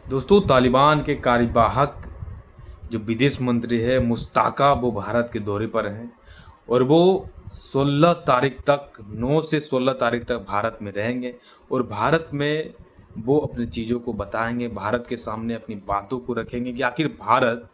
दोस्तों, तालिबान के कार्यवाहक जो विदेश मंत्री है मुश्ताका, वो भारत के दौरे पर हैं और वो 16 तारीख तक 9 से 16 तारीख तक भारत में रहेंगे और भारत में वो अपनी चीज़ों को बताएंगे, भारत के सामने अपनी बातों को रखेंगे कि आखिर भारत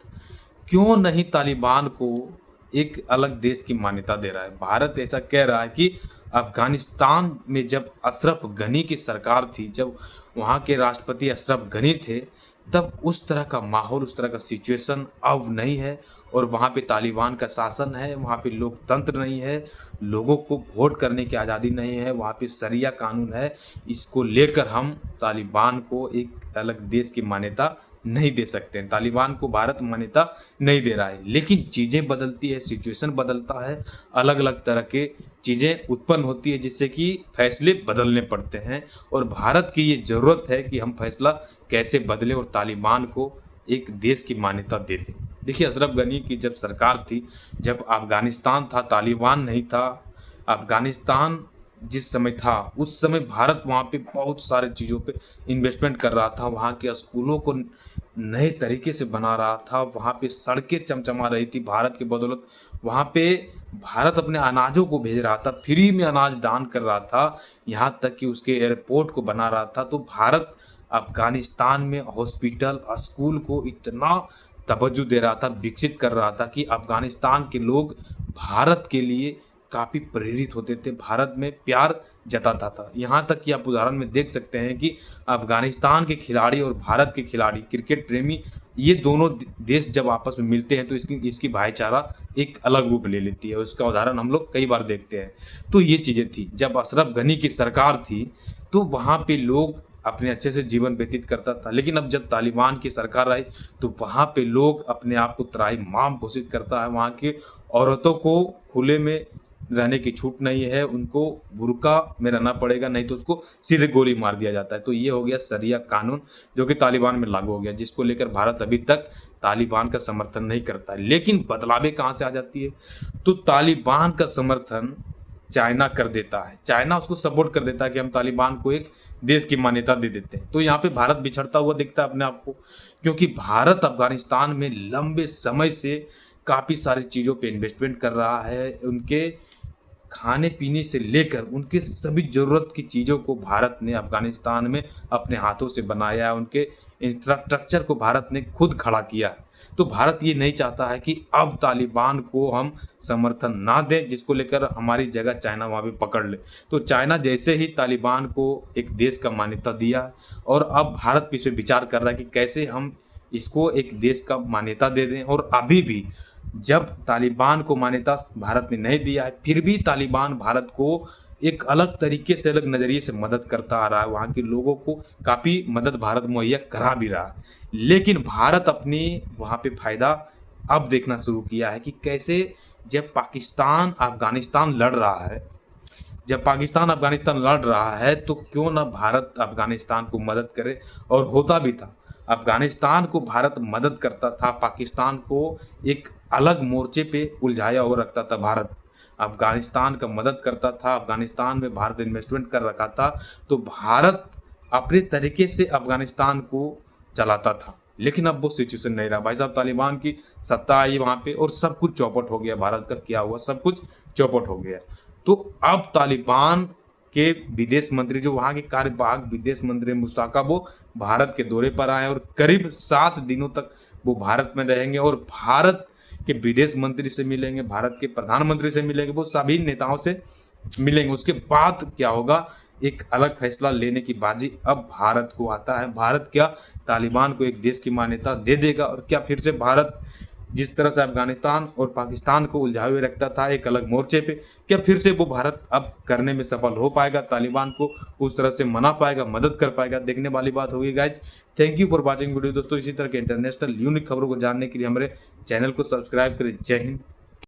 क्यों नहीं तालिबान को एक अलग देश की मान्यता दे रहा है। भारत ऐसा कह रहा है कि अफ़गानिस्तान में जब अशरफ गनी की सरकार थी, जब वहाँ के राष्ट्रपति अशरफ गनी थे, तब उस तरह का माहौल, उस तरह का सिचुएशन अब नहीं है और वहाँ पे तालिबान का शासन है, वहाँ पे लोकतंत्र नहीं है, लोगों को वोट करने की आज़ादी नहीं है, वहाँ पे शरिया कानून है। इसको लेकर हम तालिबान को एक अलग देश की मान्यता नहीं दे सकते हैं। तालिबान को भारत मान्यता नहीं दे रहा है, लेकिन चीज़ें बदलती है, सिचुएशन बदलता है, अलग अलग तरह के चीज़ें उत्पन्न होती है जिससे कि फैसले बदलने पड़ते हैं और भारत की ये ज़रूरत है कि हम फैसला कैसे बदलें और तालिबान को एक देश की मान्यता दे दें। देखिए, अशरफ गनी की जब सरकार थी, जब अफ़गानिस्तान था, तालिबान नहीं था। अफ़गानिस्तान जिस समय था, उस समय भारत वहाँ पे बहुत सारे चीज़ों पे इन्वेस्टमेंट कर रहा था, वहाँ के स्कूलों को नए तरीके से बना रहा था, वहाँ पे सड़कें चमचमा रही थी भारत की बदौलत। वहाँ पे भारत अपने अनाजों को भेज रहा था, फ्री में अनाज दान कर रहा था, यहाँ तक कि उसके एयरपोर्ट को बना रहा था। तो भारत अफ़गानिस्तान में हॉस्पिटल, स्कूल को इतना तवज्जो दे रहा था, विकसित कर रहा था कि अफ़गानिस्तान के लोग भारत के लिए काफ़ी प्रेरित होते थे, भारत में प्यार जताता था। यहाँ तक कि आप उदाहरण में देख सकते हैं कि अफ़गानिस्तान के खिलाड़ी और भारत के खिलाड़ी, क्रिकेट प्रेमी, ये दोनों देश जब आपस में मिलते हैं तो इसकी इसकी भाईचारा एक अलग रूप ले लेती है। उसका उदाहरण हम लोग कई बार देखते हैं। तो ये चीज़ें थी, जब अशरफ गनी की सरकार थी, तो वहाँ पे लोग अपने अच्छे से जीवन व्यतीत करता था। लेकिन अब जब तालिबान की सरकार आई, तो वहाँ पे लोग अपने आप को त्राई-माम घोषित करता है। वहाँ की औरतों को खुले में रहने की छूट नहीं है, उनको बुर्का में रहना पड़ेगा, नहीं तो उसको सीधे गोली मार दिया जाता है। तो ये हो गया शरिया कानून, जो कि तालिबान में लागू हो गया, जिसको लेकर भारत अभी तक तालिबान का समर्थन नहीं करता है। लेकिन बदलावें कहाँ से आ जाती है? तो तालिबान का समर्थन चाइना कर देता है। चाइना उसको सपोर्ट कर देता है कि हम तालिबान को एक देश की मान्यता दे देते हैं। तो यहाँ पे भारत बिछड़ता हुआ दिखता है अपने आप को, क्योंकि भारत अफ़गानिस्तान में लंबे समय से काफ़ी सारी चीज़ों पे इन्वेस्टमेंट कर रहा है। उनके खाने-पीने से लेकर उनके सभी ज़रूरत की चीज़ों को भारत ने अफ़गानिस्तान में अपने हाथों से बनाया है, उनके इंफ्रास्ट्रक्चर को भारत ने खुद खड़ा किया है। तो भारत ये नहीं चाहता है कि अब तालिबान को हम समर्थन ना दें, जिसको लेकर हमारी जगह चाइना वहाँ पे पकड़ ले। तो चाइना जैसे ही तालिबान को एक देश का मान्यता दिया है और अब भारत भी इस पे विचार कर रहा है कि कैसे हम इसको एक देश का मान्यता दे दें। और अभी भी जब तालिबान को मान्यता भारत ने नहीं दिया है, फिर भी तालिबान भारत को एक अलग तरीके से, अलग नज़रिए से मदद करता आ रहा है। वहाँ के लोगों को काफ़ी मदद भारत मुहैया करा भी रहा है। लेकिन भारत अपनी वहाँ पे फ़ायदा अब देखना शुरू किया है कि कैसे जब पाकिस्तान अफ़गानिस्तान लड़ रहा है, जब पाकिस्तान अफ़गानिस्तान लड़ रहा है, तो क्यों ना भारत अफ़गानिस्तान को मदद करे। और होता भी था, अफ़गानिस्तान को भारत मदद करता था, पाकिस्तान को एक अलग मोर्चे पे उलझाया हुआ रखता था। भारत अफ़गानिस्तान का मदद करता था, अफ़गानिस्तान में भारत इन्वेस्टमेंट कर रखा था, तो भारत अपने तरीके से अफ़गानिस्तान को चलाता था। लेकिन अब वो सिचुएशन नहीं रहा भाई साहब, तालिबान की सत्ता आई वहाँ पे और सब कुछ चौपट हो गया। भारत का किया हुआ सब कुछ चौपट हो गया। तो अब तालिबान के विदेश मंत्री, जो वहाँ के कार्यवाहक विदेश मंत्री मुश्ताका, वो भारत के दौरे पर आए और करीब 7 दिनों तक वो भारत में रहेंगे और भारत के विदेश मंत्री से मिलेंगे, भारत के प्रधानमंत्री से मिलेंगे, वो सभी नेताओं से मिलेंगे। उसके बाद क्या होगा, एक अलग फैसला लेने की बाजी अब भारत को आता है। भारत क्या तालिबान को एक देश की मान्यता दे देगा, और क्या फिर से भारत जिस तरह से अफ़गानिस्तान और पाकिस्तान को उलझाए हुए रखता था एक अलग मोर्चे पे, क्या फिर से वो भारत अब करने में सफल हो पाएगा, तालिबान को उस तरह से मना पाएगा, मदद कर पाएगा? देखने वाली बात होगी guys. Thank you for watching video. दोस्तों, इसी तरह के इंटरनेशनल यूनिक खबरों को जानने के लिए हमारे चैनल को सब्सक्राइब करें। जय हिंद।